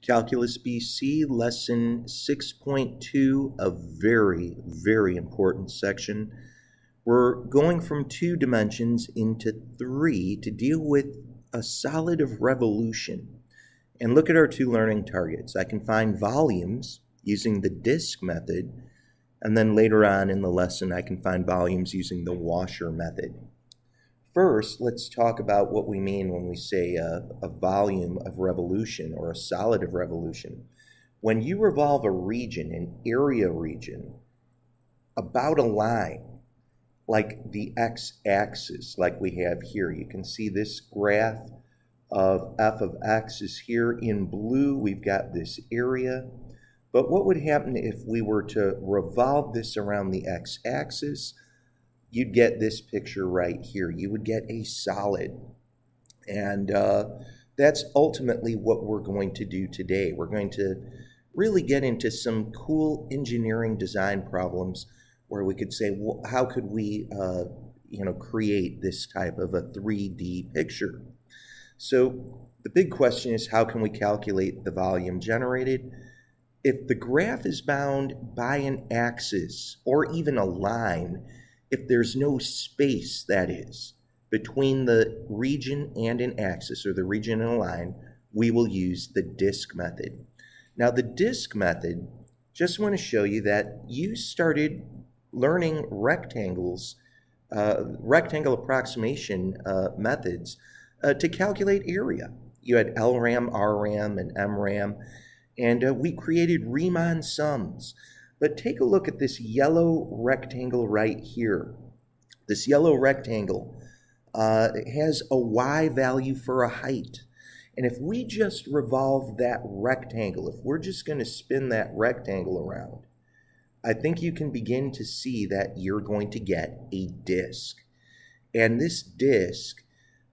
Calculus BC, lesson 6.2, a very, very important section. We're going from 2 dimensions into 3 to deal with a solid of revolution. And look at our 2 learning targets. I can find volumes using the disk method, and then later on in the lesson I can find volumes using the washer method. First, let's talk about what we mean when we say a volume of revolution or a solid of revolution. When you revolve a region, an area region, about a line, like the x-axis, like we have here, you can see this graph of f of x is here in blue. We've got this area. But what would happen if we were to revolve this around the x-axis? You'd get this picture right here. You would get a solid. And that's ultimately what we're going to do today. We're going to really get into some cool engineering design problems where we could say, well, how could we create this type of a 3D picture? So the big question is, how can we calculate the volume generated? If the graph is bound by an axis or even a line, if there's no space, that is, between the region and an axis, or the region and a line, we will use the disk method. Now, the disk method, just want to show you that you started learning rectangles, rectangle approximation methods to calculate area. You had LRAM, RRAM, and MRAM, and we created Riemann sums. But take a look at this yellow rectangle right here. This yellow rectangle has a y value for a height. And if we just revolve that rectangle, if we're just going to spin that rectangle around, I think you can begin to see that you're going to get a disk. And this disk,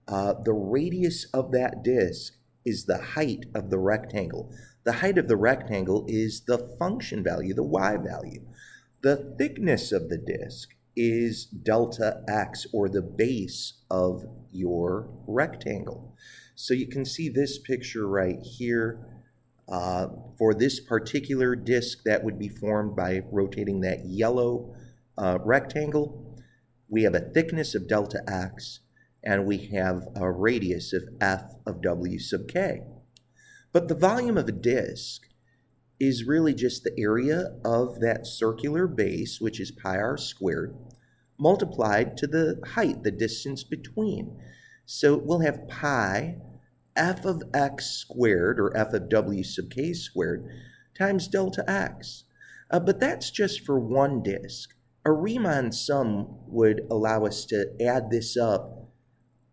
the radius of that disk is the height of the rectangle. The height of the rectangle is the function value, the y value. The thickness of the disk is delta x, or the base of your rectangle. So you can see this picture right here. For this particular disk, that would be formed by rotating that yellow rectangle. We have a thickness of delta x, and we have a radius of f of w sub k. But the volume of a disk is really just the area of that circular base, which is pi r squared, multiplied to the height, the distance between. So we'll have pi f of x squared, or f of w sub k squared, times delta x. But that's just for one disk. A Riemann sum would allow us to add this up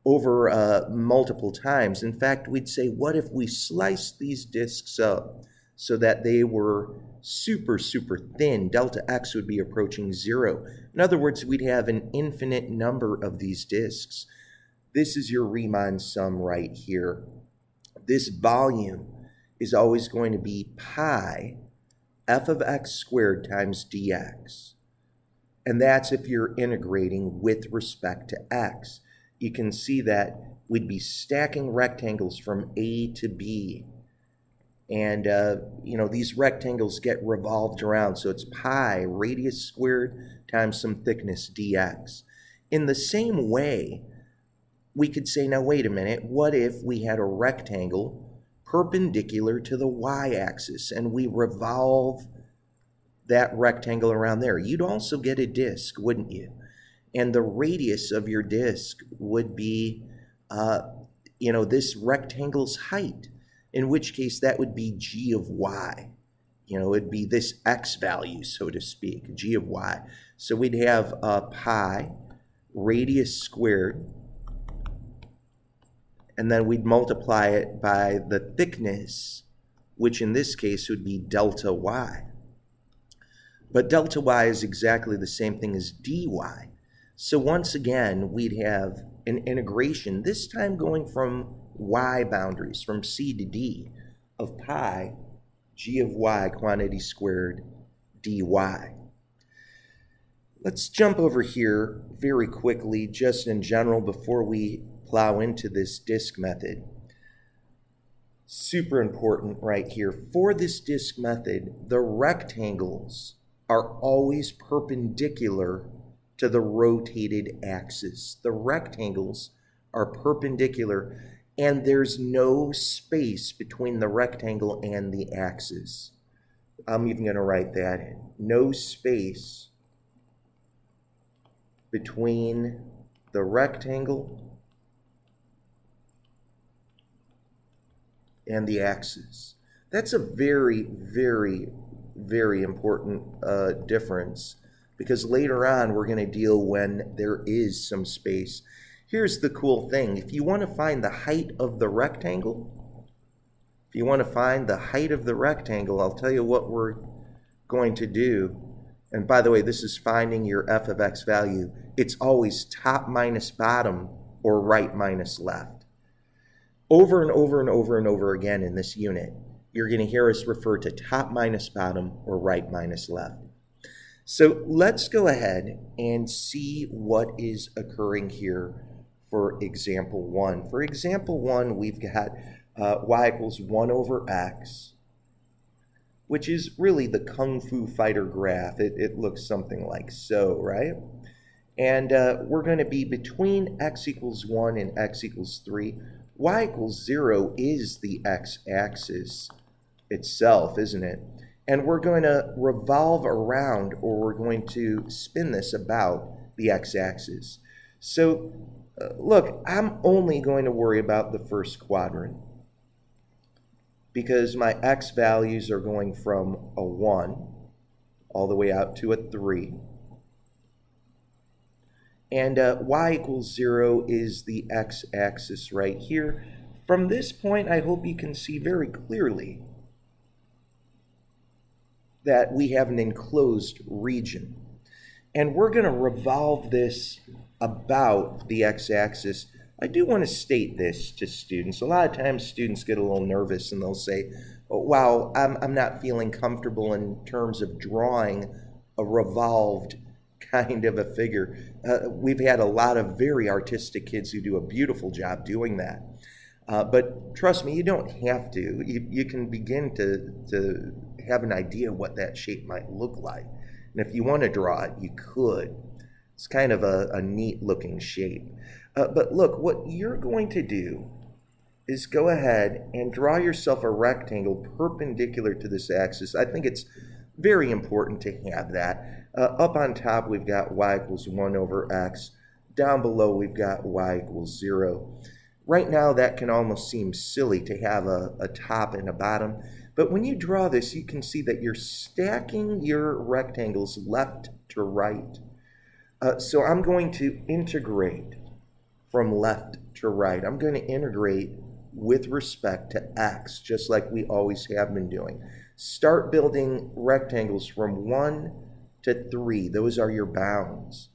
over multiple times. In fact, we'd say, what if we sliced these disks up so that they were super, super thin? Delta x would be approaching 0. In other words, we'd have an infinite number of these disks. This is your Riemann sum right here. This volume is always going to be pi f of x squared times dx. And that's if you're integrating with respect to x. You can see that we'd be stacking rectangles from A to B. And, these rectangles get revolved around. So it's pi radius squared times some thickness dx. In the same way, we could say, now wait a minute, what if we had a rectangle perpendicular to the y-axis and we revolve that rectangle around there? You'd also get a disk, wouldn't you? And the radius of your disk would be, this rectangle's height, in which case that would be g of y. It'd be this x value, so to speak, g of y. So we'd have pi radius squared, and then we'd multiply it by the thickness, which in this case would be delta y. But delta y is exactly the same thing as dy. So once again, we'd have an integration, this time going from y boundaries, from c to d, of pi g of y quantity squared dy. Let's jump over here very quickly, just in general, before we plow into this disk method. Super important right here. For this disk method, the rectangles are always perpendicular to the rotated axis. The rectangles are perpendicular, and there's no space between the rectangle and the axis. I'm even going to write that in. No space between the rectangle and the axis. That's a very, very, very important difference, because later on we're going to deal when there is some space. Here's the cool thing. If you want to find the height of the rectangle, I'll tell you what we're going to do. And by the way, this is finding your f of x value. It's always top minus bottom or right minus left. Over and over and over and over again in this unit, you're going to hear us refer to top minus bottom or right minus left. So let's go ahead and see what is occurring here for example 1. For example 1, we've got y equals 1 over x, which is really the Kung Fu Fighter graph. It looks something like so, right? And we're going to be between x equals 1 and x equals 3. Y equals 0 is the x-axis itself, isn't it? And we're going to revolve around, or we're going to spin this about the x-axis. So look, I'm only going to worry about the first quadrant, because my x values are going from a 1 all the way out to a 3. And y equals 0 is the x-axis right here. From this point, I hope you can see very clearly that we have an enclosed region. And we're going to revolve this about the x-axis. I do want to state this to students. A lot of times students get a little nervous and they'll say, oh, wow, I'm not feeling comfortable in terms of drawing a revolved kind of a figure. We've had a lot of very artistic kids who do a beautiful job doing that. But trust me, you don't have to. You can begin to have an idea what that shape might look like. And if you want to draw it, you could. It's kind of a neat looking shape. But look, what you're going to do is go ahead and draw yourself a rectangle perpendicular to this axis. I think it's very important to have that. Up on top, we've got y equals 1 over x. Down below, we've got y equals 0. Right now, that can almost seem silly to have a top and a bottom. But when you draw this, you can see that you're stacking your rectangles left to right. So I'm going to integrate from left to right. I'm going to integrate with respect to x, just like we always have been doing. Start building rectangles from 1 to 3. Those are your bounds.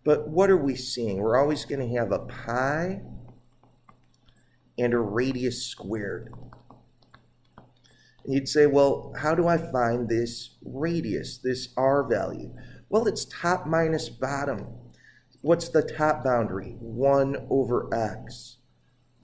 But what are we seeing? We're always going to have a pi and a radius squared. And you'd say, well, how do I find this radius, this r value? Well, it's top minus bottom. What's the top boundary? 1 over x.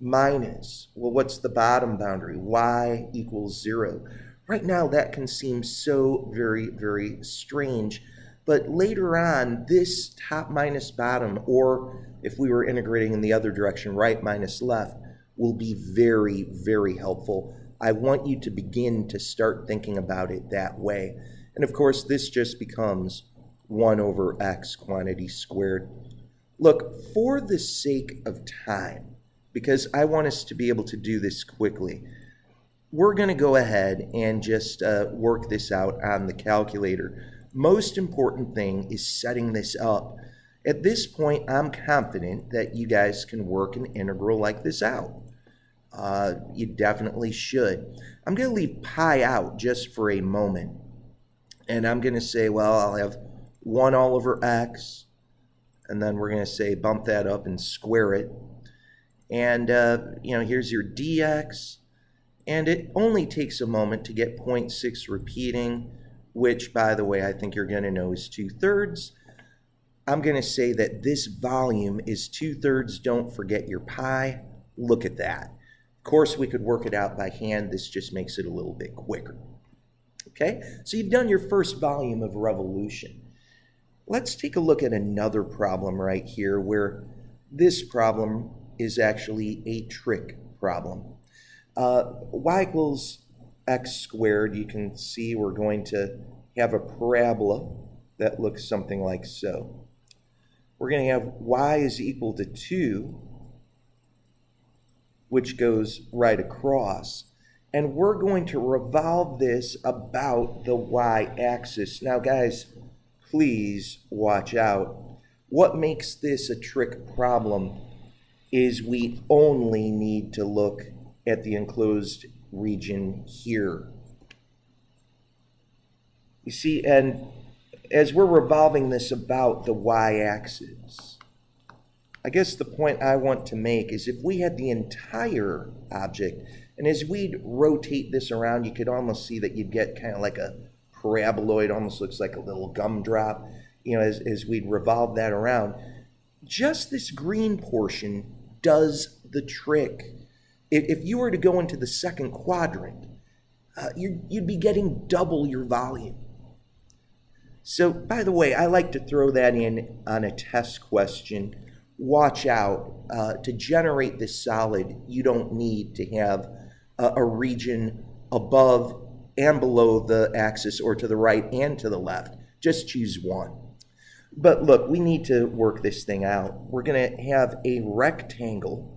Minus, well, what's the bottom boundary? Y equals 0. Right now, that can seem so very, very strange. But later on, this top minus bottom, or if we were integrating in the other direction, right minus left, will be very, very helpful. I want you to begin to start thinking about it that way. And of course, this just becomes 1 over x quantity squared. Look, for the sake of time, because I want us to be able to do this quickly, we're going to go ahead and just work this out on the calculator. Most important thing is setting this up. At this point, I'm confident that you guys can work an integral like this out. You definitely should. I'm going to leave pi out just for a moment. And I'm going to say, well, I'll have 1 all over x. And then we're going to say bump that up and square it. And, here's your dx. And it only takes a moment to get 0.6 repeating, which, by the way, I think you're going to know is 2/3. I'm going to say that this volume is 2/3. Don't forget your pi. Look at that. Of course, we could work it out by hand. This just makes it a little bit quicker. Okay, so you've done your first volume of revolution. Let's take a look at another problem right here where this problem is actually a trig problem. Y equals x squared. You can see we're going to have a parabola that looks something like so. We're going to have y is equal to 2, which goes right across. And we're going to revolve this about the y-axis. Now, guys, please watch out. What makes this a trig problem is we only need to look at the enclosed region here. You see, and as we're revolving this about the y-axis, I guess the point I want to make is if we had the entire object, and as we'd rotate this around, you could almost see that you'd get kind of like a paraboloid, almost looks like a little gumdrop, you know, as we'd revolve that around. Just this green portion does the trick. If you were to go into the second quadrant, you'd be getting double your volume. So, by the way, I like to throw that in on a test question. Watch out. To generate this solid, you don't need to have a region above and below the axis or to the right and to the left. Just choose one. But look, we need to work this thing out. We're going to have a rectangle.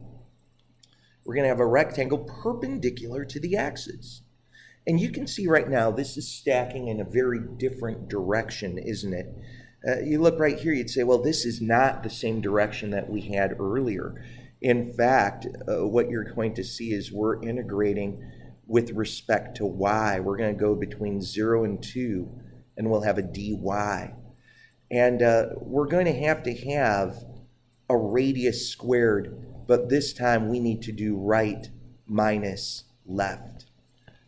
We're going to have a rectangle perpendicular to the axis. And you can see right now this is stacking in a very different direction, isn't it? You look right here, you'd say, well, this is not the same direction that we had earlier. In fact, what you're going to see is we're integrating with respect to y. We're going to go between 0 and 2, and we'll have a dy. And we're going to have a radius squared, but this time we need to do right minus left.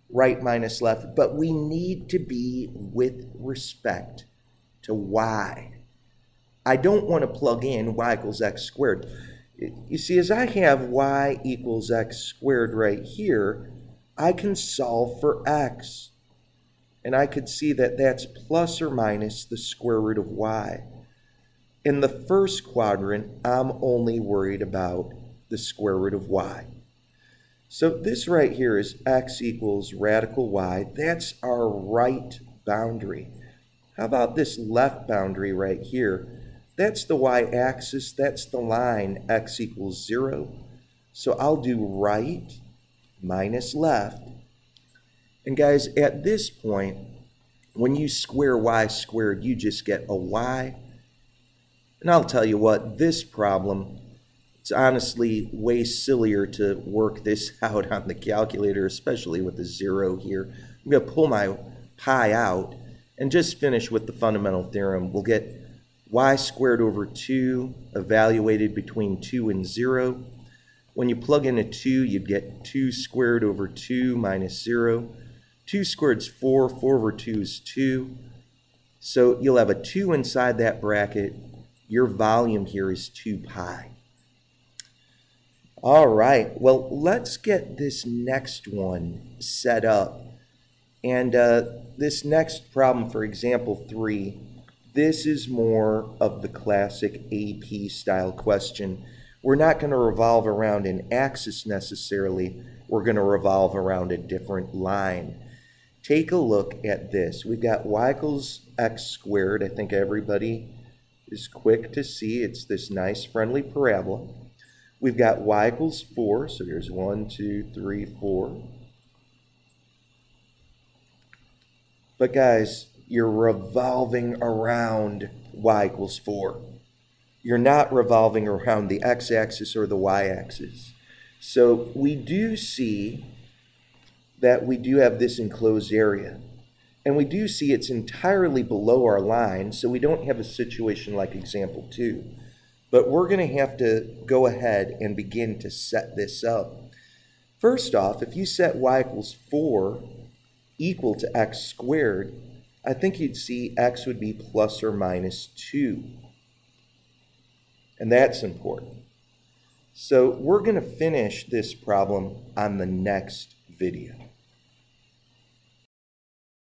Right minus left, but we need to be with respect to y. I don't want to plug in y equals x squared. You see, as I have y equals x squared right here, I can solve for x. And I could see that that's plus or minus the square root of y. In the first quadrant, I'm only worried about the square root of y. So this right here is x equals radical y. That's our right boundary. How about this left boundary right here? That's the y-axis. That's the line x equals 0. So I'll do right minus left. And guys, at this point, when you square y squared, you just get a y. And I'll tell you what, this problem, it's honestly way sillier to work this out on the calculator, especially with the 0 here. I'm going to pull my pi out and just finish with the fundamental theorem. We'll get y squared over 2 evaluated between 2 and 0. When you plug in a 2, you'd get 2 squared over 2 minus 0. 2 squared is 4. 4 over 2 is 2. So you'll have a 2 inside that bracket. Your volume here is 2 pi. All right, well, let's get this next one set up. And this next problem, for example 3, this is more of the classic AP style question. We're not going to revolve around an axis necessarily. We're going to revolve around a different line. Take a look at this. We've got y equals x squared. I think everybody is quick to see it's this nice friendly parabola. We've got y equals 4, so here's 1, 2, 3, 4. But guys, you're revolving around y equals 4. You're not revolving around the x-axis or the y-axis. So we do see that we do have this enclosed area. And we do see it's entirely below our line, so we don't have a situation like example 2. But we're going to have to go ahead and begin to set this up. First off, if you set y equals 4 equal to x squared, I think you'd see x would be plus or minus 2. And that's important. So we're going to finish this problem on the next video.